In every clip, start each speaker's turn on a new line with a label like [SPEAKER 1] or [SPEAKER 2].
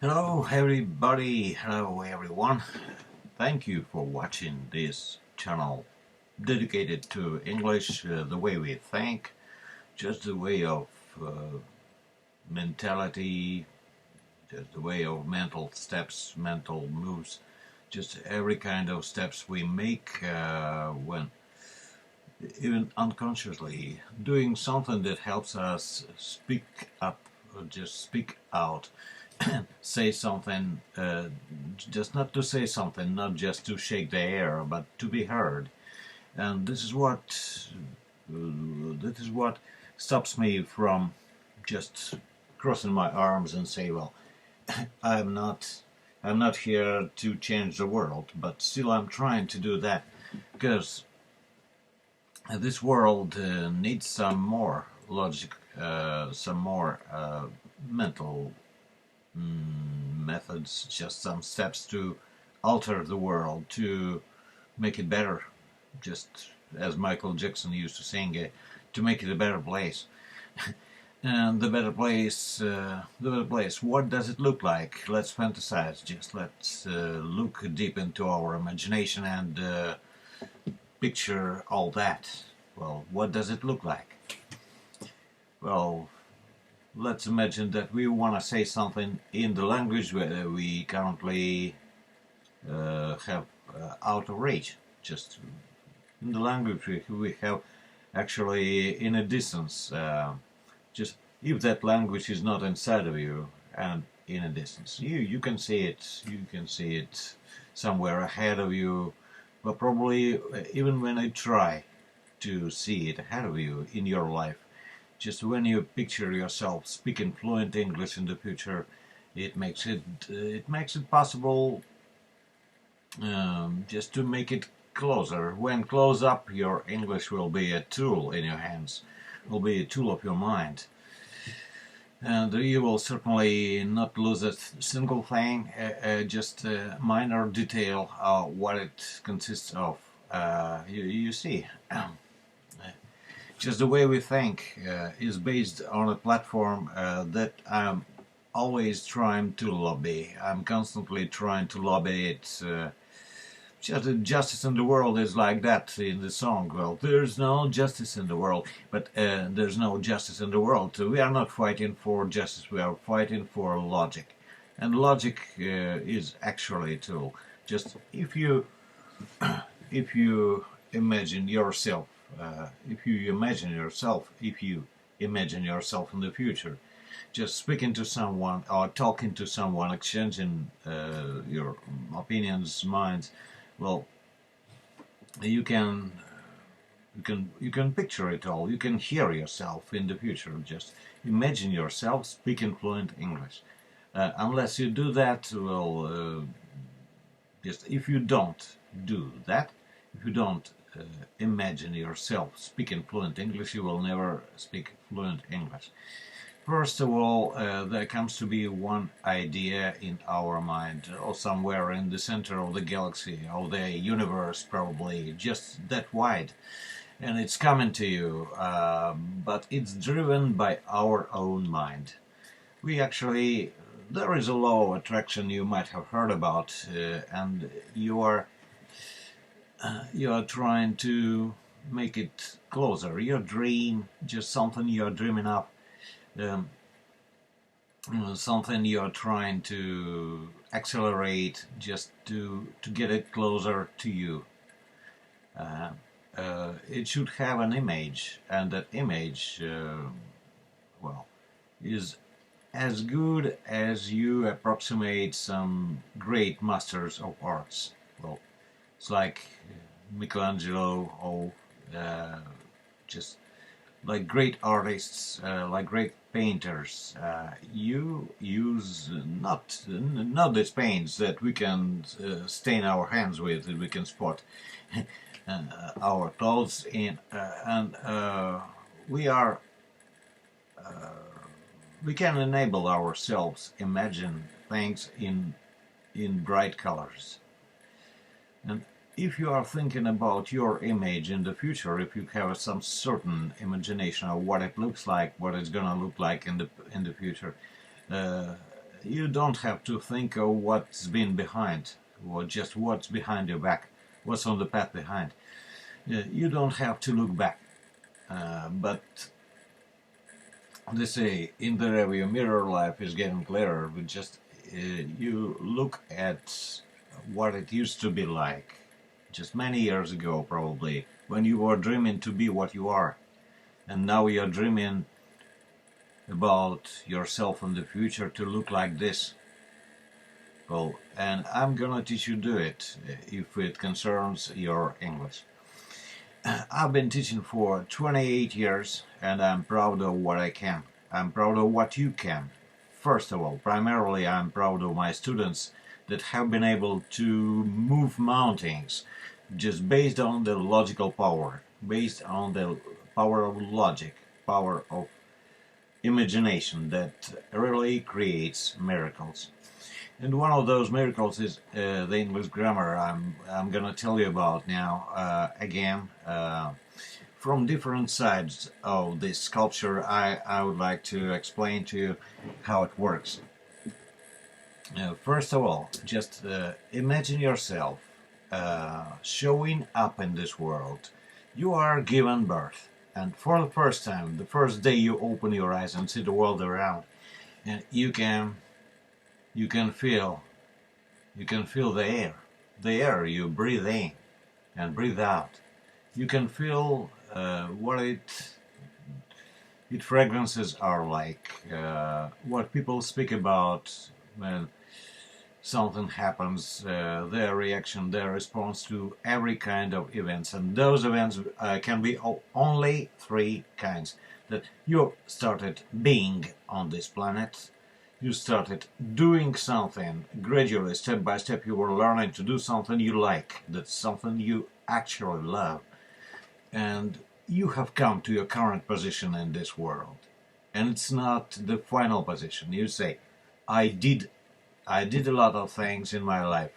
[SPEAKER 1] Hello everybody, hello everyone. Thank you for watching this channel dedicated to English, the way we think, just the way of mentality, just the way of mental steps, mental moves, just every kind of steps we make when even unconsciously doing something that helps us speak up or just speak out. Say something, just not to say something, not just to shake the air, but to be heard. And this is what stops me from just crossing my arms and say, well, I'm not here to change the world, but still I'm trying to do that because this world needs some more logic, some more mental methods, just some steps to alter the world, to make it better, just as Michael Jackson used to sing, to make it a better place. And the better place, what does it look like? Let's fantasize, just let's look deep into our imagination and picture all that. Well, what does it look like? Well, let's imagine that we want to say something in the language where we currently have out of reach. Just in the language we have actually in a distance. Just if that language is not inside of you and in a distance, you can see it. You can see it somewhere ahead of you. But probably even when I try to see it ahead of you in your life, just when you picture yourself speaking fluent English in the future, it makes it possible just to make it closer. When close up, your English will be a tool in your hands, will be a tool of your mind, and you will certainly not lose a single thing, just a minor detail of what it consists of. You see. Just the way we think is based on a platform that I'm always trying to lobby. I'm constantly trying to lobby it. Just justice in the world is like that in the song. Well, there's no justice in the world, but there's no justice in the world. We are not fighting for justice. We are fighting for logic, and logic is actually a tool. Just if you imagine yourself. If you imagine yourself in the future, just speaking to someone or talking to someone, exchanging your opinions, minds, well, you can picture it all. You can hear yourself in the future. Just imagine yourself speaking fluent English. Unless you do that, well, just if you don't do that, if you don't imagine yourself speaking fluent English, you will never speak fluent English. First of all, there comes to be one idea in our mind, or somewhere in the center of the galaxy, of the universe, probably, just that wide. And it's coming to you, but it's driven by our own mind. There is a law of attraction you might have heard about, and you are trying to make it closer. Your dream, just something you're dreaming up, something you're trying to accelerate, just to get it closer to you. It should have an image, and that image, well, is as good as you approximate some great masters of arts. Well, it's like Michelangelo, or just like great artists, like great painters. You use not these paints that we can stain our hands with, that we can spot our clothes in, and we can enable ourselves imagine things in bright colors. And if you are thinking about your image in the future, if you have some certain imagination of what it looks like, what it's gonna look like in the future, you don't have to think of what's been behind, or just what's behind your back, what's on the path behind. You don't have to look back, but they say in the rearview mirror life is getting clearer, but just you look at what it used to be like just many years ago, probably, when you were dreaming to be what you are, and now you're dreaming about yourself in the future to look like this. Well, and I'm gonna teach you to do it if it concerns your English. I've been teaching for 28 years, and I'm proud of what I can. I'm proud of what you can. First of all, primarily I'm proud of my students that have been able to move mountains just based on the logical power, based on the power of logic, power of imagination that really creates miracles. And one of those miracles is the English grammar I'm gonna tell you about now. Again, from different sides of this sculpture, I would like to explain to you how it works. First of all, just imagine yourself showing up in this world. You are given birth, and for the first time, the first day you open your eyes and see the world around, and you can feel the air you breathe in and breathe out. You can feel what its fragrances are like, what people speak about when something happens, their reaction, their response to every kind of events. And those events can be only three kinds. That you started being on this planet, you started doing something gradually, step by step. You were learning to do something you like, that's something you actually love, and you have come to your current position in this world. And it's not the final position. You say, I did a lot of things in my life.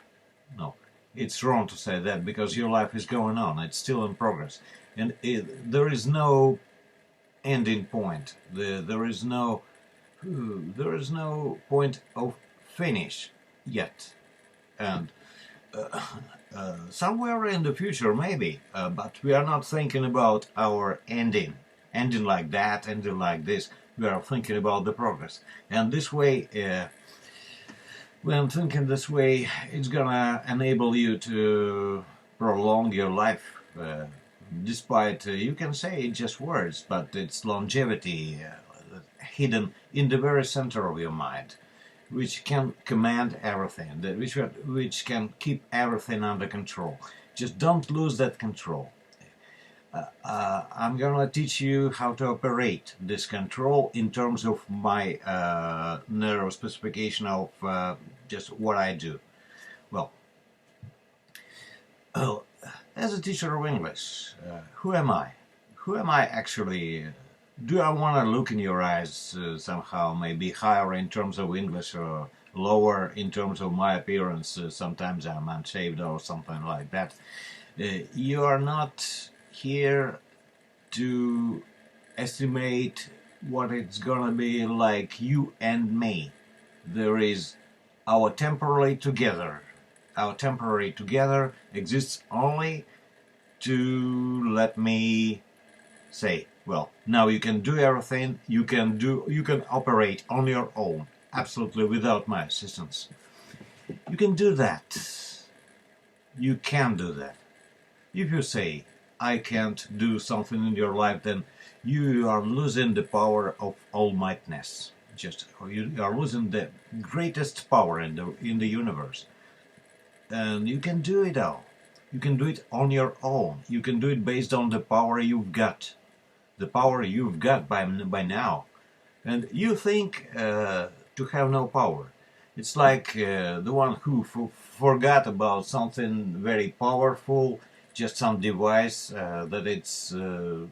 [SPEAKER 1] No, it's wrong to say that, because your life is going on. It's still in progress, and there is no ending point. There is no point of finish yet, and somewhere in the future maybe, but we are not thinking about our ending like that, ending like this. We are thinking about the progress, and this way, when thinking this way, it's gonna enable you to prolong your life, despite you can say just words, but it's longevity hidden in the very center of your mind, which can command everything, which can keep everything under control. Just don't lose that control. I'm gonna teach you how to operate this control in terms of my narrow specification of just what I do. Well, as a teacher of English, who am I? Who am I actually? Do I want to look in your eyes somehow, maybe higher in terms of English or lower in terms of my appearance? Sometimes I'm unshaved or something like that. You are not here to estimate what it's gonna be like you and me. There is our temporary together. Our temporary together exists only to let me say, well, now you can do everything, you can operate on your own, absolutely without my assistance. You can do that. You can do that. If you say, I can't do something in your life, then you are losing the power of almightiness. You are losing the greatest power in the universe. And you can do it all. You can do it on your own. You can do it based on the power you've got. The power you've got by now. And you think to have no power. It's like the one who forgot about something very powerful, just some device that it's...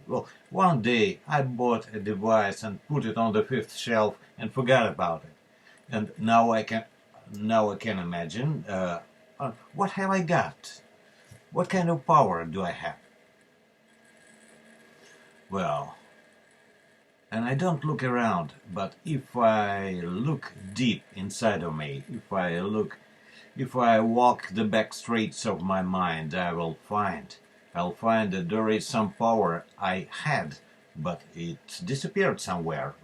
[SPEAKER 1] well, one day I bought a device and put it on the 5th shelf and forgot about it. And now I can imagine, what have I got? What kind of power do I have? Well, and I don't look around, but if I look deep inside of me, if I walk the back streets of my mind, I'll find that there is some power I had, but it disappeared somewhere.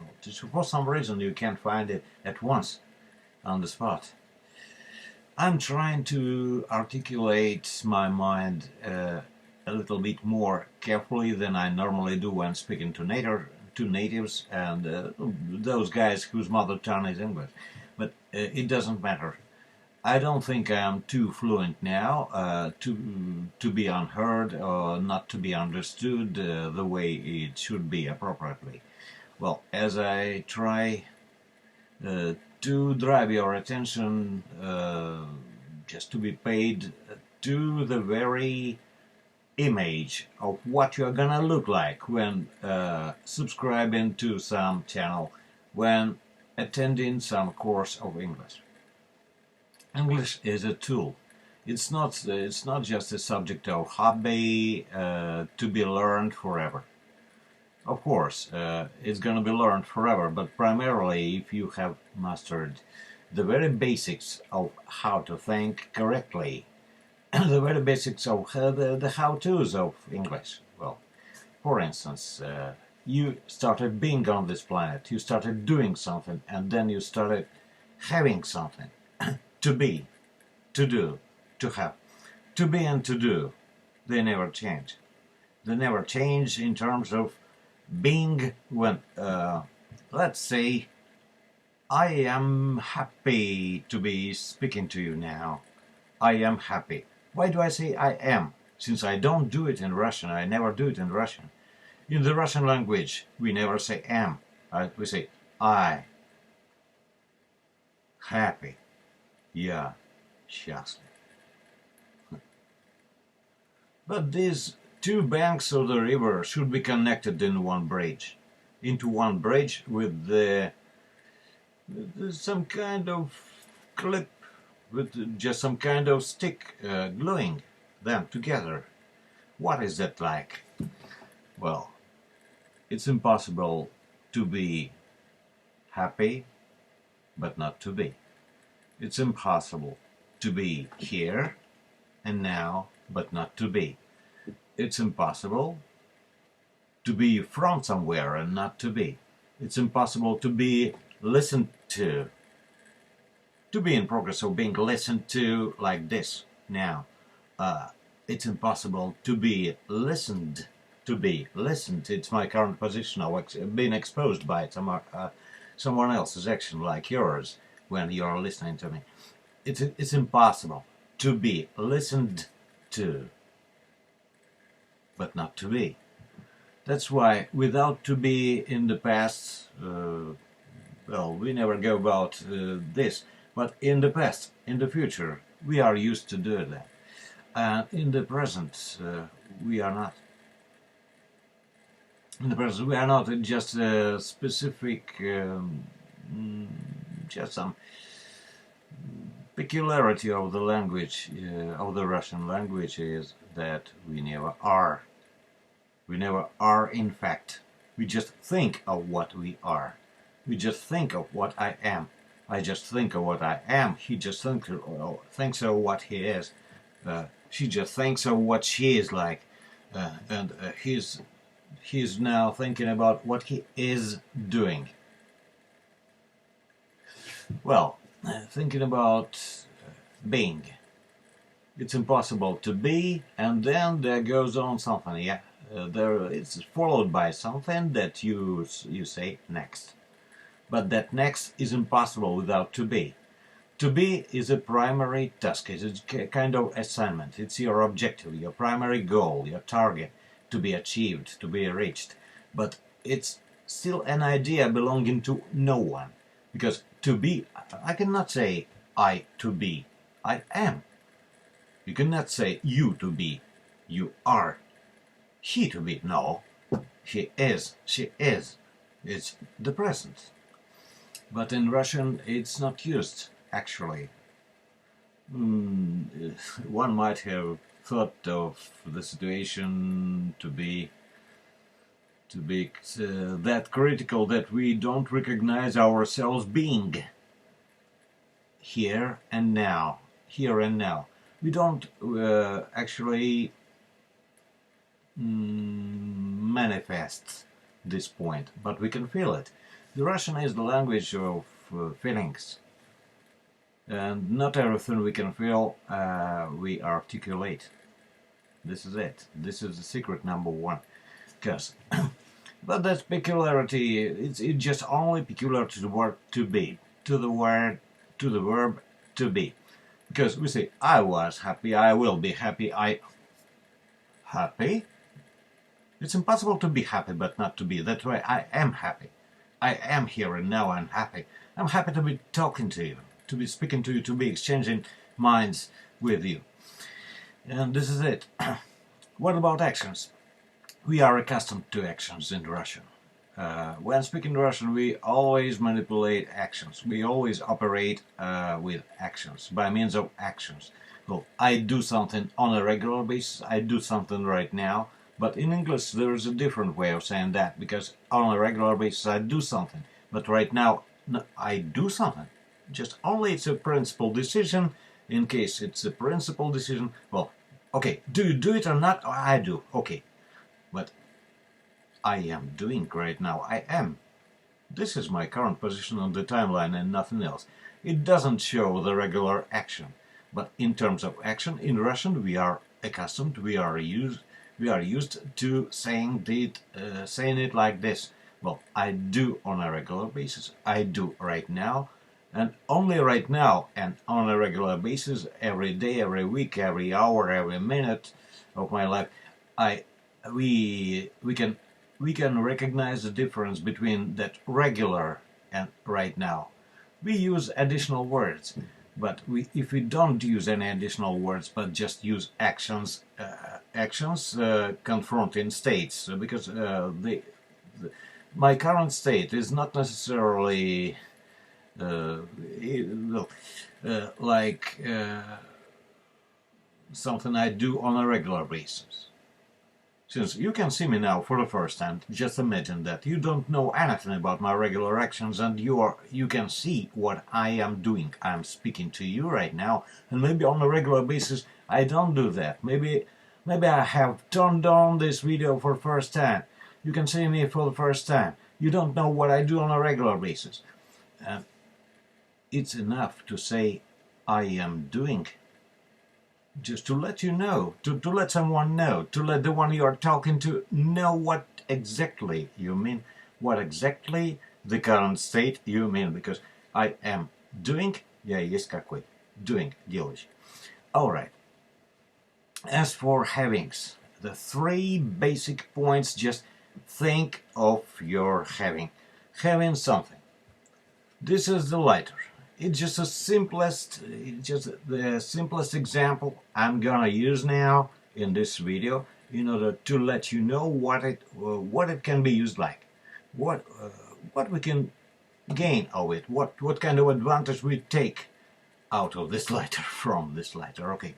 [SPEAKER 1] For some reason you can't find it at once, on the spot. I'm trying to articulate my mind a little bit more carefully than I normally do when speaking to natives and those guys whose mother tongue is English. But it doesn't matter. I don't think I'm too fluent now to be unheard or not to be understood the way it should be appropriately. Well, as I try to drive your attention just to be paid to the very image of what you're gonna look like when subscribing to some channel, when attending some course of English. English is a tool. It's not just a subject of hobby to be learned forever. Of course, it's gonna be learned forever, but primarily if you have mastered the very basics of how to think correctly, the very basics of the how-tos of English. Well, for instance, you started being on this planet, you started doing something, and then you started having something. To be, to do, to have. To be and to do, they never change. They never change in terms of being when, let's say, I am happy to be speaking to you now. I am happy. Why do I say I am? Since I don't do it in Russian, I never do it in Russian. In the Russian language, we never say am. We say I. Happy. Я счастлив. But these two banks of the river should be connected in one bridge. Into one bridge with some kind of clip, with just some kind of stick gluing them together. What is that like? Well, it's impossible to be happy, but not to be. It's impossible to be here and now, but not to be. It's impossible to be from somewhere and not to be. It's impossible to be listened to be in progress of being listened to like this now. It's impossible to be listened to be listened. It's my current position of being exposed by someone else's action like yours when you're listening to me. It's impossible to be listened to, but not to be. That's why without to be in the past, well, we never go about this, but in the past, in the future, we are used to do that. And in the present, we are not. In the present, we are not. Just a specific, just some peculiarity of the language, of the Russian language, is that we never are. We never are, in fact. We just think of what we are. We just think of what I am. I just think of what I am. He just thinks of what he is. She just thinks of what she is like. And he's now thinking about what he is doing. Well, thinking about being. It's impossible to be, and then there goes on something. Yeah, it's followed by something that you say next. But that next is impossible without to be. To be is a primary task. It's a kind of assignment. It's your objective, your primary goal, your target to be achieved, to be reached. But it's still an idea belonging to no one. Because to be, I cannot say I to be. I am. You cannot say you to be. You are. He to be. No. He is. She is. It's the present. But in Russian it's not used, actually. One might have thought of the situation to be to be that critical that we don't recognize ourselves being here and now. Here and now. We don't actually manifest this point, but we can feel it. The Russian is the language of feelings, and not everything we can feel we articulate. This is it. This is the secret number one. Because, but that peculiarity, it's just only peculiar to the word to be, to the verb to be. Because we say, I was happy, I will be happy, happy? It's impossible to be happy but not to be. That's why I am happy. I am here and now, I'm happy. I'm happy to be talking to you, to be speaking to you, to be exchanging minds with you. And this is it. What about actions? We are accustomed to actions in Russian. When speaking Russian, we always manipulate actions. We always operate with actions, by means of actions. Well, I do something on a regular basis, I do something right now, but in English there is a different way of saying that, because on a regular basis I do something, but right now no, I do something. Just only it's a principal decision. In case it's a principal decision, well, okay, do you do it or not? I do, okay. But I am doing right now. I am. This is my current position on the timeline and nothing else. It doesn't show the regular action. But in terms of action, in Russian we are accustomed, we are used to saying it like this. Well, I do on a regular basis. I do right now. And only right now and on a regular basis, every day, every week, every hour, every minute of my life, we can recognize the difference between that regular and right now. We use additional words, but if we don't use any additional words, but just use actions, confronting states, because my current state is not necessarily like something I do on a regular basis. Since you can see me now for the first time, just imagine that you don't know anything about my regular actions, and you can see what I am doing. I'm speaking to you right now, and maybe on a regular basis I don't do that. Maybe I have turned on this video for the first time. You can see me for the first time. You don't know what I do on a regular basis. It's enough to say I am doing. Just to let you know, to let someone know, to let the one you are talking to know what exactly you mean, what exactly the current state you mean, because I am doing, я есть какой, doing, делающий. Alright. As for havings, the three basic points, just think of your having something. This is the lighter. It's just the simplest example I'm gonna use now in this video in order to let you know what it can be used like, what we can gain of it, what kind of advantage we take out of this lighter, from this lighter. Okay,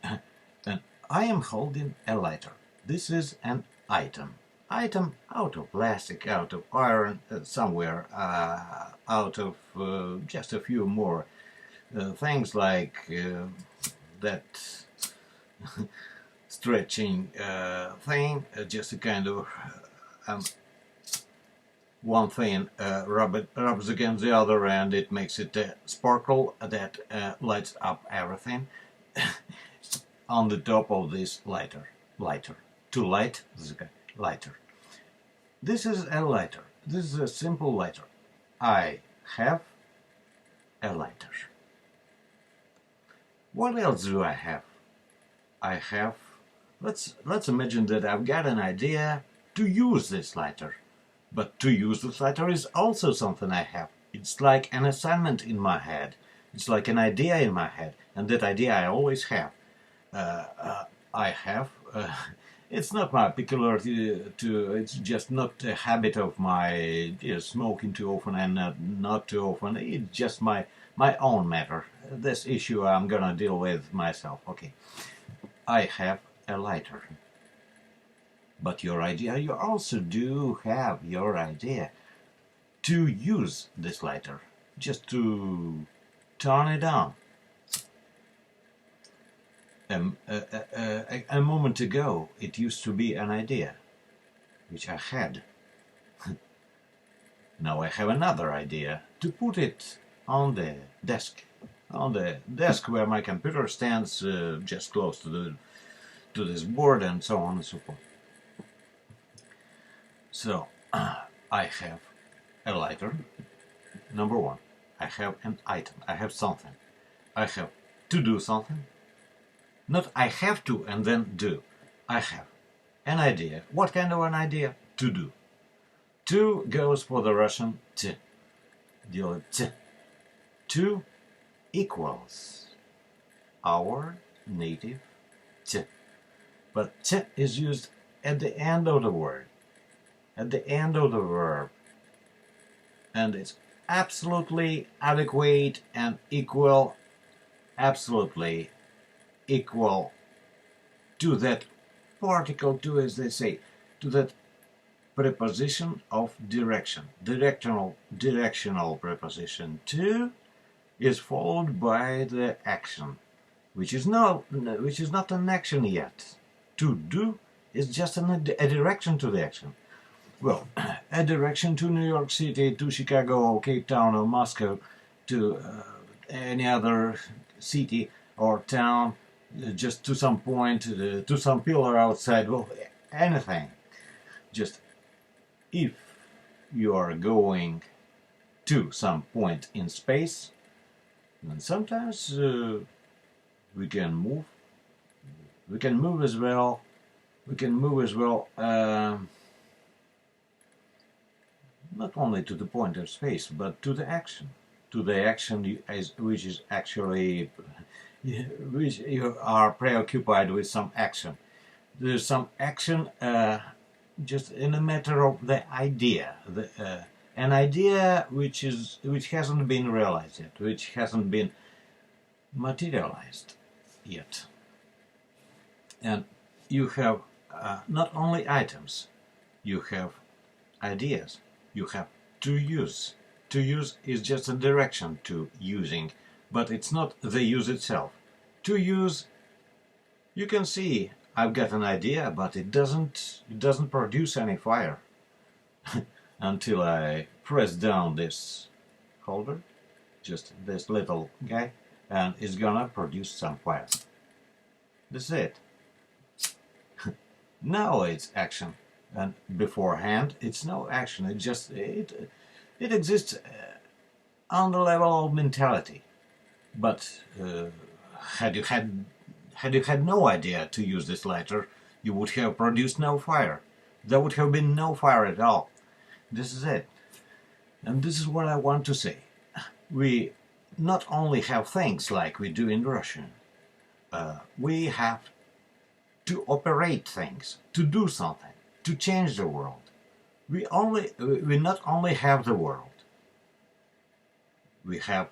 [SPEAKER 1] and I am holding a lighter. This is an item out of plastic, out of iron, somewhere out of just a few more things like that stretching thing, just a kind of one thing rubs against the other and it makes it sparkle that lights up everything on the top of this lighter. To light, this is a lighter. This is a lighter. This is a simple lighter. I have a lighter. What else do I have? I have, let's imagine that I've got an idea to use this lighter. But to use this lighter is also something I have. It's like an assignment in my head. It's like an idea in my head. And that idea I always have. I have... It's not my peculiarity it's just not a habit of my smoking too often and not too often. It's just my own matter. This issue I'm gonna deal with myself. Okay. I have a lighter. but your idea, you also do have your idea to use this letter, just to turn it on. A moment ago, it used to be an idea, which I had. Now I have another idea to put it on the desk where my computer stands, just close to this board, and so on and so forth. So I have a letter. Number one, I have an item. I have something. I have to do something. Not I have to and then do. I have an idea. What kind of an idea? To do. To goes for the Russian t. Делать t. To equals our native t. But t is used at the end of the word, at the end of the verb. And it's absolutely adequate and equal, absolutely equal to that particle, to, as they say, to that preposition of direction. Directional preposition to is followed by the action, which is not an action yet. To do is just a direction to the action. Well, a direction to New York City, to Chicago, or Cape Town, or Moscow, to any other city or town, just to some point, to some pillar outside, well, anything. Just if you are going to some point in space, then sometimes we can move. We can move as well. We can move as well. Not only to the point of space, but to the action. To the action which is actually, which you are preoccupied with some action. There's some action just in a matter of the idea. An idea which hasn't been realized yet, which hasn't been materialized yet. And you have not only items, you have ideas. You have to use. To use is just a direction to using, but it's not the use itself. To use, you can see I've got an idea, but it doesn't produce any fire until I press down this holder, just this little guy, and it's gonna produce some fire. That's it. Now it's action. And beforehand, it's no action. It just it exists on the level of mentality. But had you had no idea to use this letter, you would have produced no fire. There would have been no fire at all. This is it. And this is what I want to say. We not only have things like we do in Russian. We have to operate things, to do something, to change the world. We not only have the world, we have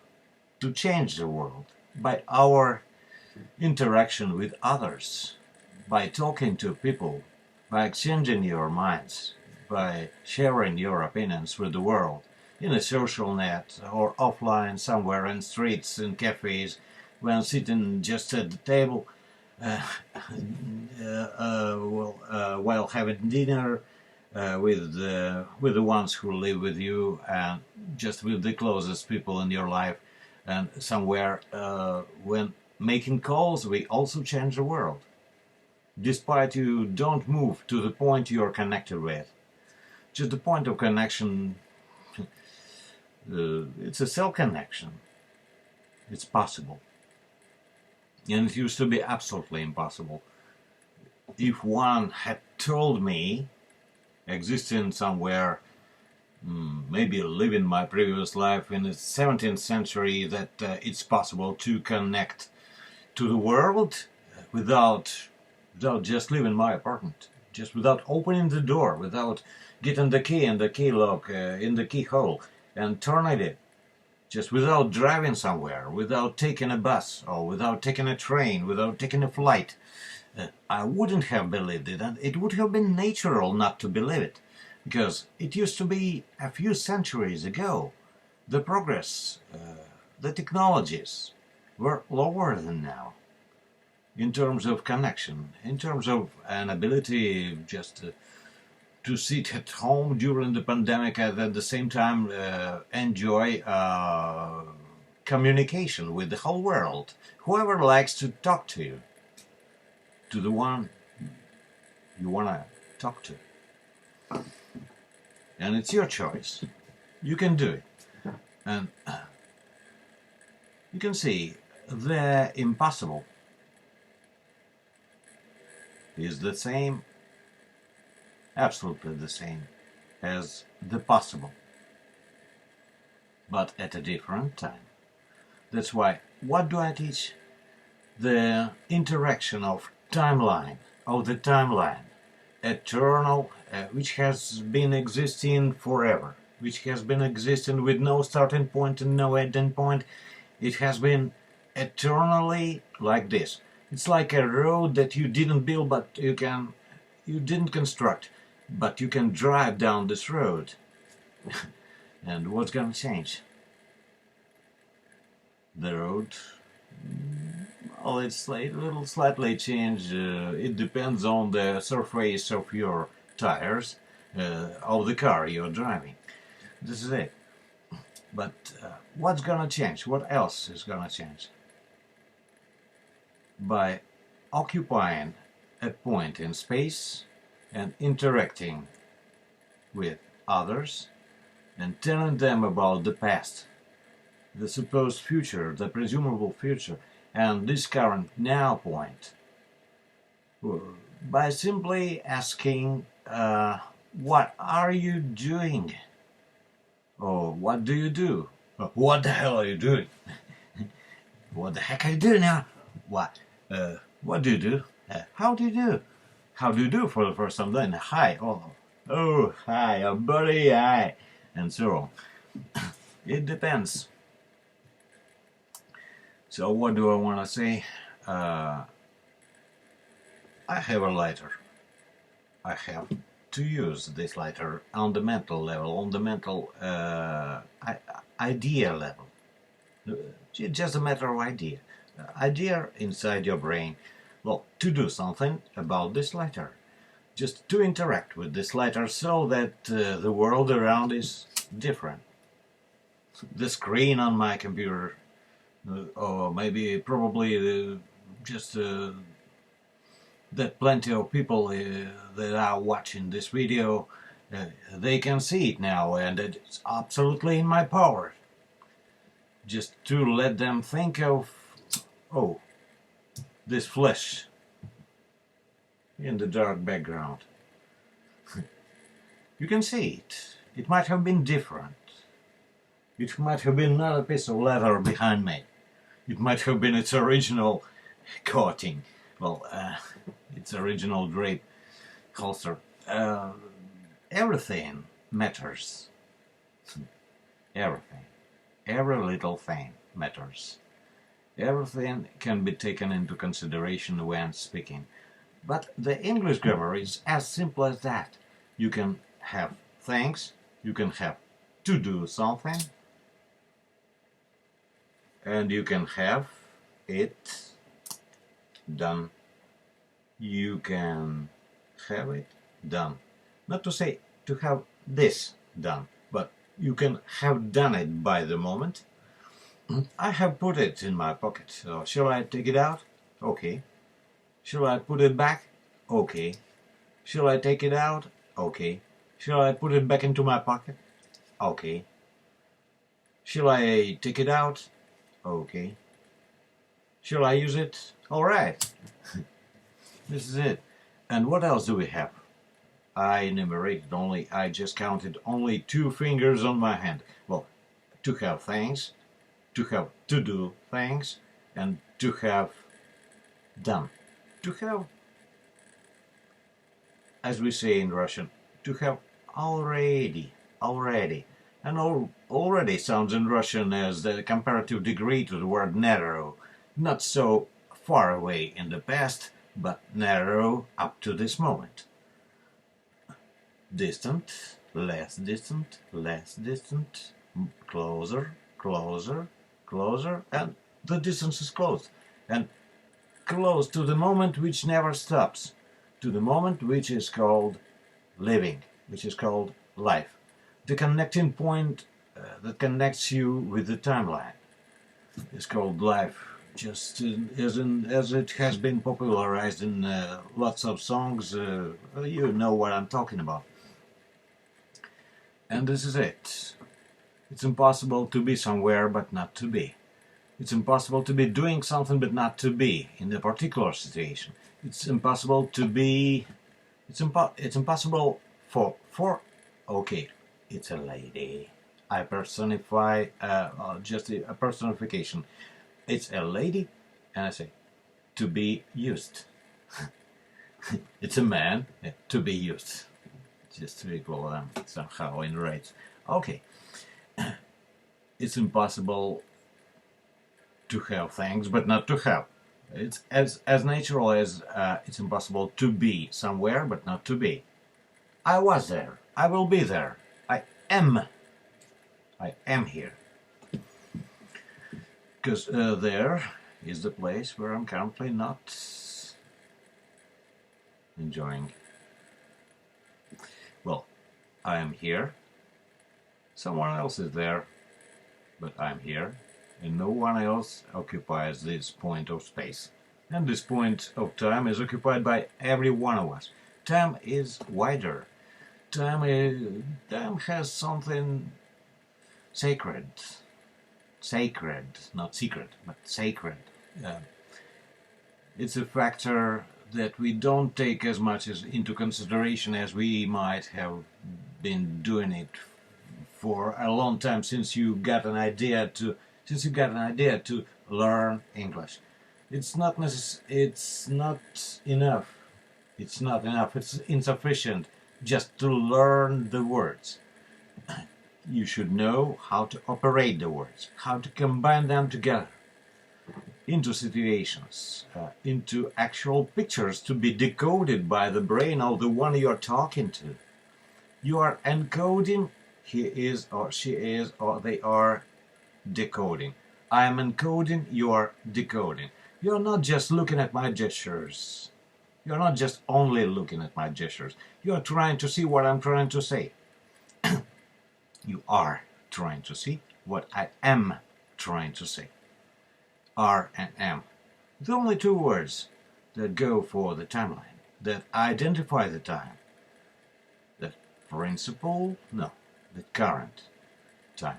[SPEAKER 1] to change the world by our interaction with others, by talking to people, by exchanging your minds, by sharing your opinions with the world, in a social net or offline somewhere in streets, in cafes, when sitting just at the table, while having dinner with the ones who live with you, and just with the closest people in your life, and somewhere when making calls, we also change the world. Despite you don't move to the point you are connected with, just the point of connection, it's a cell connection. It's possible. And it used to be absolutely impossible. If one had told me, existing somewhere, maybe living my previous life in the 17th century, that it's possible to connect to the world without just leaving my apartment, just without opening the door, without getting the key in the key lock, in the keyhole, and turning it, just without driving somewhere, without taking a bus, or without taking a train, without taking a flight, I wouldn't have believed it, and it would have been natural not to believe it, because it used to be a few centuries ago. The progress, the technologies were lower than now in terms of connection, in terms of an ability just to sit at home during the pandemic and at the same time enjoy communication with the whole world. Whoever likes to talk to you, to the one you want to talk to. And it's your choice. You can do it. And you can see the impossible is the same, absolutely the same, as the possible, but at a different time. That's why, what do I teach? The interaction of the timeline, eternal, which has been existing forever, which has been existing with no starting point and no ending point. It has been eternally like this. It's like a road that you didn't build, but you didn't construct, but you can drive down this road. And what's gonna change? The road, well, it's a little slightly changed. It depends on the surface of your tires, of the car you're driving. This is it. But what's gonna change? What else is gonna change? By occupying a point in space and interacting with others and telling them about the past, the supposed future, the presumable future, and this current now point, by simply asking, what are you doing? Or what do you do? What the hell are you doing? What the heck are you doing now? What do you do? How do you do? How do you do for the first time? Then hi, oh, hi, buddy, hi, and so on. It depends. So what do I want to say? I have a lighter. I have to use this lighter on the mental level, on the mental idea level. Just a matter of idea. Idea inside your brain. Well, to do something about this lighter. Just to interact with this lighter so that the world around is different. The screen on my computer, or maybe probably just that plenty of people that are watching this video, they can see it now, and it's absolutely in my power. Just to let them think of, oh, this flesh in the dark background. You can see it. It might have been different. It might have been not a piece of leather behind me. It might have been its original coating. Well, its original drape holster. Everything matters. Everything. Every little thing matters. Everything can be taken into consideration when speaking. But the English grammar is as simple as that. You can have things, you can have to do something, and you can have it done. You can have it done. Not to say to have this done, but you can have done it by the moment. I have put it in my pocket. So shall I take it out? Okay. Shall I put it back? Okay. Shall I take it out? Okay. Shall I put it back into my pocket? Okay. Shall I take it out? Okay. Shall I use it? All right. This is it. And what else do we have? I just counted only 2 fingers on my hand. Well, to have things, to have to do things, and to have done. To have, as we say in Russian, to have already. And already sounds in Russian as the comparative degree to the word narrow, not so far away in the past, but narrow up to this moment. Distant, less distant, less distant, closer, closer, closer, and the distance is close. And close to the moment which never stops, to the moment which is called living, which is called life. The connecting point that connects you with the timeline is called life, just as it has been popularized in lots of songs. You know what I'm talking about. And this is it. It's impossible to be somewhere but not to be. It's impossible to be doing something but not to be in a particular situation. It's impossible to be... It's impossible for... Okay, it's a lady. I personify just a personification. It's a lady, and I say, to be used. It's a man, to be used. Just to equal them somehow in rates. Okay. It's impossible to have things, but not to have. It's as natural as it's impossible to be somewhere, but not to be. I was there. I will be there. I am here. Because there is the place where I'm currently not enjoying. Well, I am here. Someone else is there, but I'm here. And no one else occupies this point of space. And this point of time is occupied by every one of us. Time is wider. Time has something sacred. Sacred, not secret, but sacred. It's a factor that we don't take as much into consideration as we might have been doing it for a long time since you got an idea to learn English. It's not enough. It's insufficient just to learn the words. You should know how to operate the words, how to combine them together into situations, into actual pictures to be decoded by the brain of the one you are talking to. You are encoding, he is or she is or they are decoding. I am encoding, you are decoding. You are not just looking at my gestures. You are not just only looking at my gestures. You are trying to see what I'm trying to say. You are trying to see what I am trying to say. Are and am. The only two words that go for the timeline, that identify the time. The principal, no, the current time.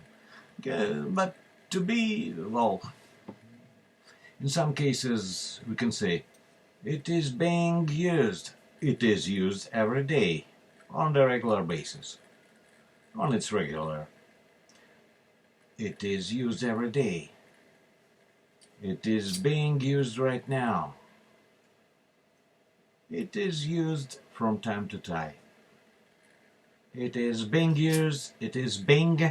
[SPEAKER 1] But to be, well, in some cases we can say, it is being used. It is used every day, on a regular basis. On its regular. It is used every day. It is being used right now. It is used from time to time. It is being used. It is being.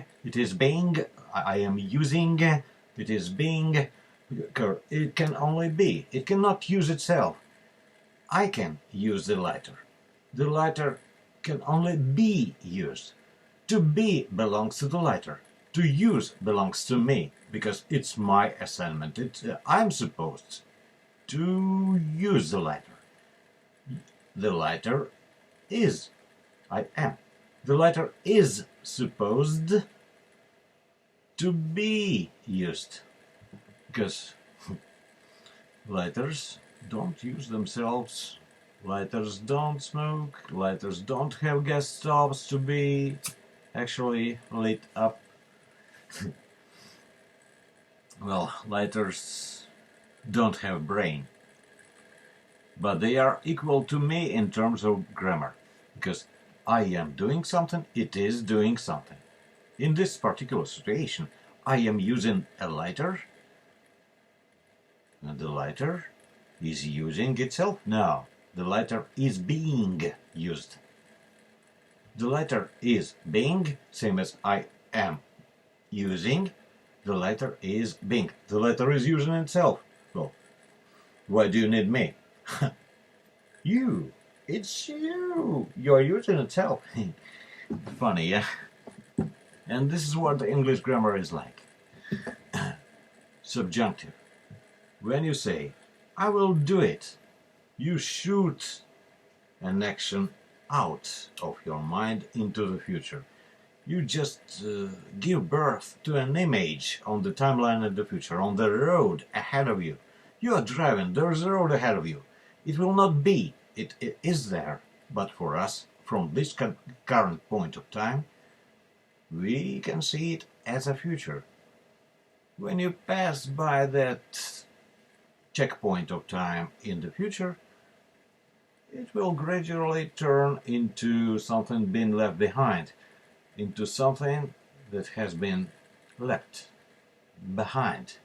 [SPEAKER 1] I am using. It is being. It can only be. It cannot use itself. I can use the latter. The latter can only be used. To be belongs to the latter. To use belongs to me, because it's my assignment. I'm supposed to use the latter. The latter is. I am. The latter is supposed to be used, because lighters don't use themselves. Lighters don't smoke. Lighters don't have gas stoves to be actually lit up. Well, lighters don't have brain, but they are equal to me in terms of grammar, because I am doing something, it is doing something. In this particular situation, I am using a lighter, and the lighter is using itself. No, the lighter is being used. The lighter is being, same as I am using. The lighter is being. The lighter is using itself. Well, why do you need me? You. It's you. You're using itself. Funny, yeah? And this is what the English grammar is like. Subjunctive. When you say, I will do it, you shoot an action out of your mind into the future. You just give birth to an image on the timeline of the future, on the road ahead of you. You are driving, there's a road ahead of you. It will not be, it is there, but for us, from this current point of time, we can see it as a future. When you pass by that checkpoint of time in the future, it will gradually turn into something being left behind, into something that has been left behind.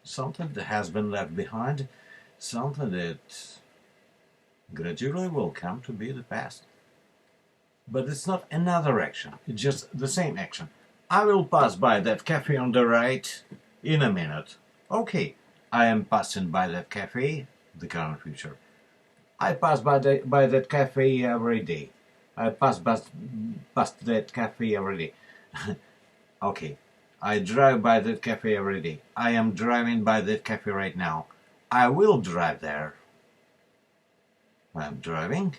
[SPEAKER 1] Something that has been left behind, something that gradually will come to be the past. But it's not another action, it's just the same action. I will pass by that cafe on the right in a minute. Okay, I am passing by that cafe, the current future. I pass by that cafe every day. I pass past that cafe every day. Okay, I drive by that cafe every day. I am driving by that cafe right now. I will drive there. I'm driving,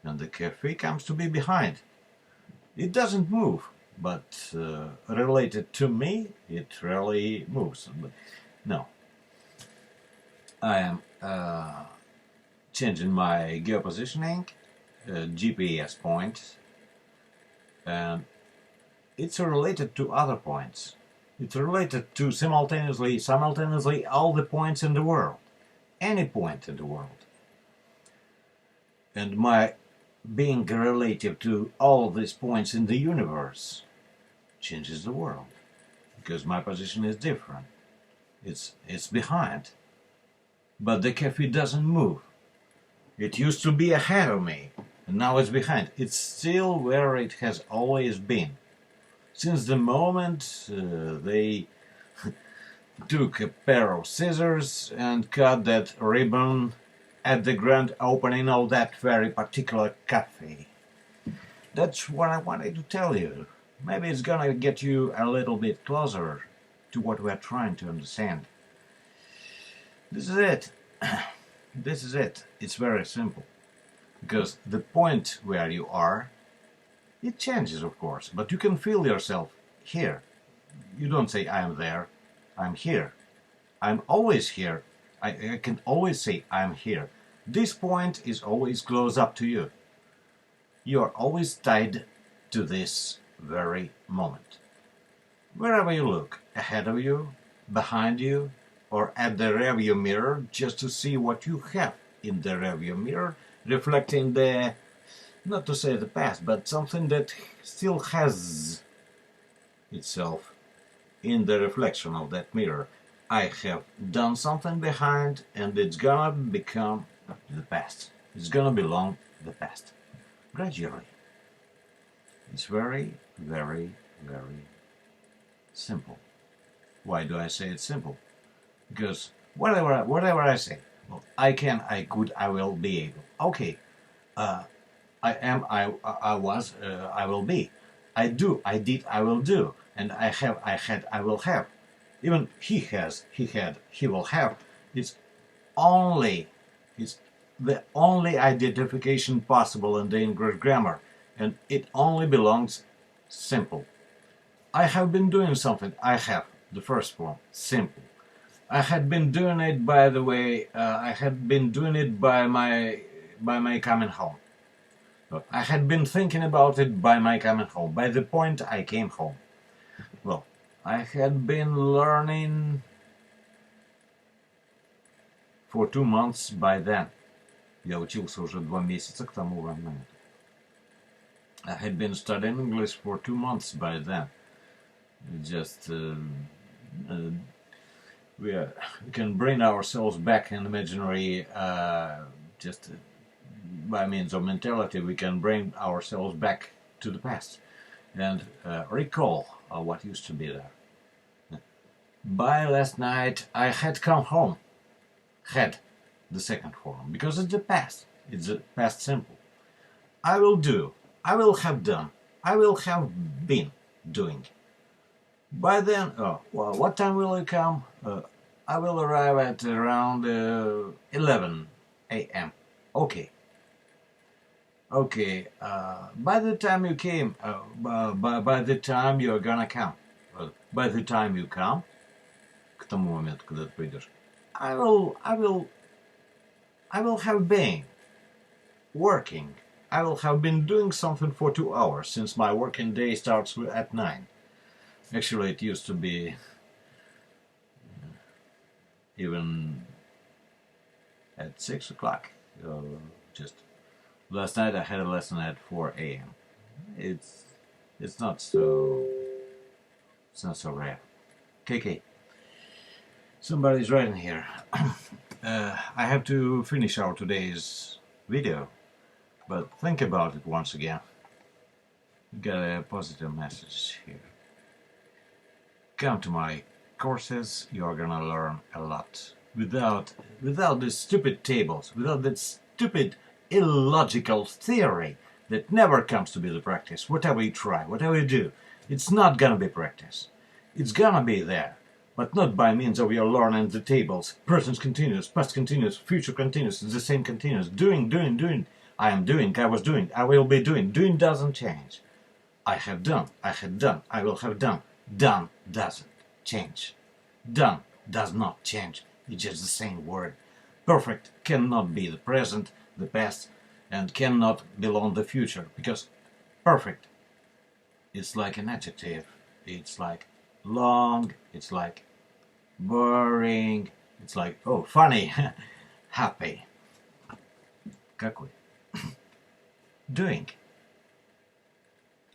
[SPEAKER 1] and the cafe comes to be behind. It doesn't move, but related to me, it really moves. But no, I am changing my geopositioning, GPS point, and it's related to other points. It's related to simultaneously all the points in the world, any point in the world. And my being relative to all of these points in the universe changes the world, because my position is different. It's behind, but the cafe doesn't move. It used to be ahead of me, and now it's behind. It's still where it has always been. Since the moment they took a pair of scissors and cut that ribbon at the grand opening of that very particular cafe. That's what I wanted to tell you. Maybe it's gonna get you a little bit closer to what we're trying to understand. This is it. This is it. It's very simple. Because the point where you are, it changes, of course, but you can feel yourself here. You don't say, I am there, I'm here. I'm always here. I can always say, I'm here. This point is always close up to you. You are always tied to this very moment. Wherever you look, ahead of you, behind you, or at the rearview mirror, just to see what you have in the rearview mirror, reflecting the, not to say the past, but something that still has itself in the reflection of that mirror. I have done something behind, and it's gonna become the past. It's gonna belong the past. Gradually. It's very, very, very simple. Why do I say it's simple? Because whatever I say, well, I can, I could, I will be able. Okay, I am, I was, I will be. I do, I did, I will do. And I have, I had, I will have. Even he has, he had, he will have. It's the only identification possible in the English grammar, and it only belongs simple. I have been doing something. I have, the first form, simple. I had been doing it, by the way, I had been doing it by my coming home. I had been thinking about it by my coming home, by the point I came home. Well, I had been learning for 2 months by then. Я учился уже 2 месяца к тому моменту. I had been studying English for 2 months by then. Just we can bring ourselves back in imaginary, just by means of mentality, we can bring ourselves back to the past and recall what used to be there. By last night, I had come home. Had, the second form, because it's the past. It's a past simple. I will do, I will have done, I will have been doing. By then, well, what time will you come? I will arrive at around 11 a.m. Okay. Okay, by the time you came, by the time you're gonna come, by the time you come, к тому моменту, когда ты придешь, I will have been working. I will have been doing something for 2 hours, since my working day starts at 9. Actually, it used to be even at 6 o'clock. Just last night I had a lesson at 4 a.m. It's not so rare. KK. Somebody's writing here. I have to finish our today's video, but think about it once again. Got a positive message here. Come to my courses, you're gonna learn a lot. Without the stupid tables, without that stupid illogical theory that never comes to be the practice. Whatever you try, whatever you do, it's not gonna be practice. It's gonna be there, but not by means of your learning the tables. Present continuous, past continuous, future continuous, it's the same continuous. Doing. I am doing, I was doing, I will be doing. Doing doesn't change. I have done, I had done, I will have done. Done doesn't change. Done does not change. It's just the same word. Perfect cannot be the present, the past, and cannot belong the future, because perfect is like an adjective. It's like long, it's like boring, it's like, oh, funny, happy. Какой? Doing.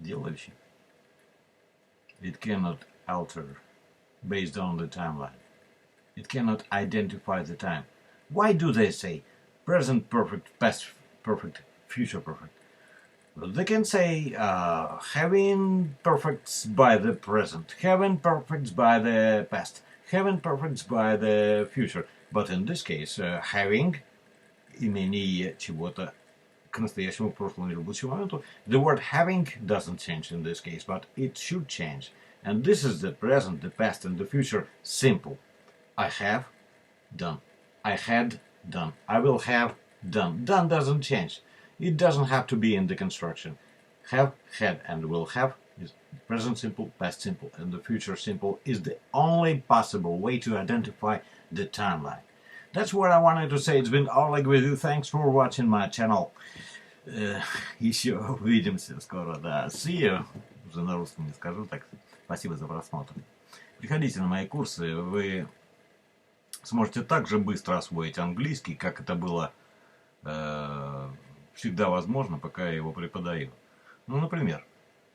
[SPEAKER 1] Делающий. It cannot alter based on the timeline. It cannot identify the time. Why do they say present perfect, past perfect, future perfect? Well, they can say having perfects by the present, having perfects by the past, having perfects by the future. But in this case, having имение чего-то к настоящему, прошлому или будущему моменту, the word having doesn't change in this case, but it should change. And this is the present, the past, and the future simple. I have done. I had done. I will have done. Done doesn't change. It doesn't have to be in the construction. Have, had, and will have is present simple, past simple, and the future simple is the only possible way to identify the timeline. That's what I wanted to say. It's been Oleg with you. Thanks for watching my channel. Еще увидимся скоро, да. See you. Уже на русском не скажу, так спасибо за просмотр. Приходите на мои курсы, вы сможете так же быстро освоить английский, как это было всегда возможно, пока я его преподаю. Ну, например,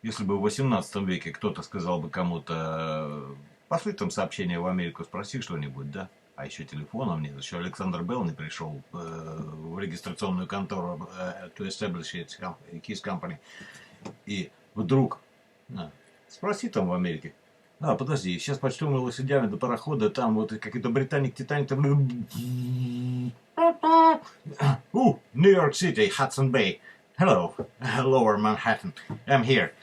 [SPEAKER 1] если бы в 18 веке кто-то сказал бы кому-то, пошли там сообщение в Америку, спроси что-нибудь, да? А еще телефоном нет, еще Александр Белл не пришел в регистрационную контору to establish his company. И вдруг, спроси там в Америке, подожди, сейчас почтовыми лошадями до парохода, там вот какой-то Британик, Титаник, там... New York City, Hudson Bay. Hello, Lower Manhattan. I'm here.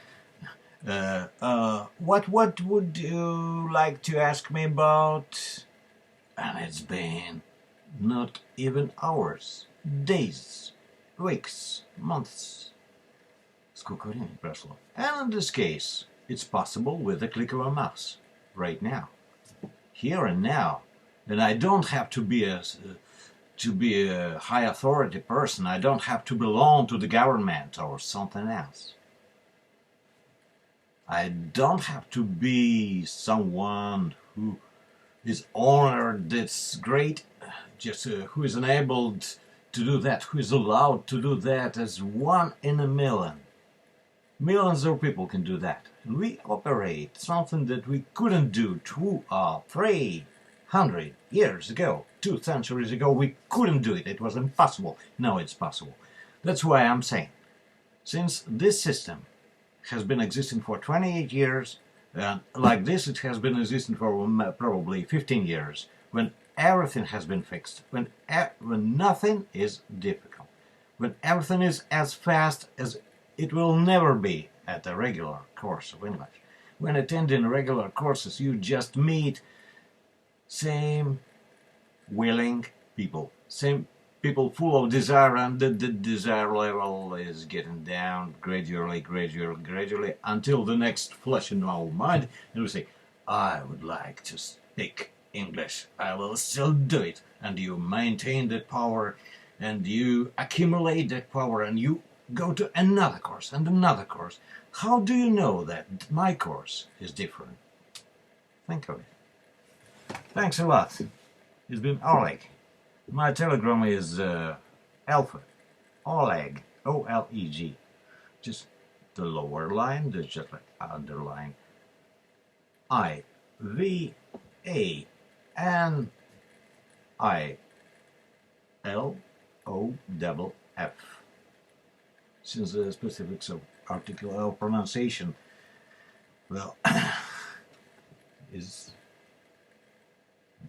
[SPEAKER 1] What would you like to ask me about? And it's been not even hours, days, weeks, months. Сколько времени прошло? And in this case, it's possible with the click of a mouse, right now, here and now. And I don't have to be a high authority person. I don't have to belong to the government or something else. I don't have to be someone who is honored, that's great, just who is enabled to do that, who is allowed to do that as one in a million. Millions of people can do that. And we operate something that we couldn't do 2 or 300 years ago, 2 centuries ago. We couldn't do it. It was impossible. Now it's possible. That's why I'm saying, since this system has been existing for 28 years, like this, it has been existing for probably 15 years, when everything has been fixed, when nothing is difficult, when everything is as fast as it will never be at a regular course of English. When attending regular courses, you just meet same willing people, same people full of desire, and the desire level is getting down gradually, until the next flash in our mind, and we say, I would like to speak English. I will still do it. And you maintain that power, and you accumulate that power, and you go to another course and another course. How do you know that my course is different? Think of it. Thanks a lot. It's been Oleg. My telegram is Alpha. Oleg. O-L-E-G. Just the lower line, that's just like underline. I-V-A-N-I-L-O-F. Since the specifics of article or pronunciation, well, is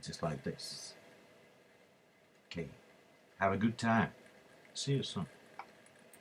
[SPEAKER 1] just like this. Okay, have a good time. See you soon.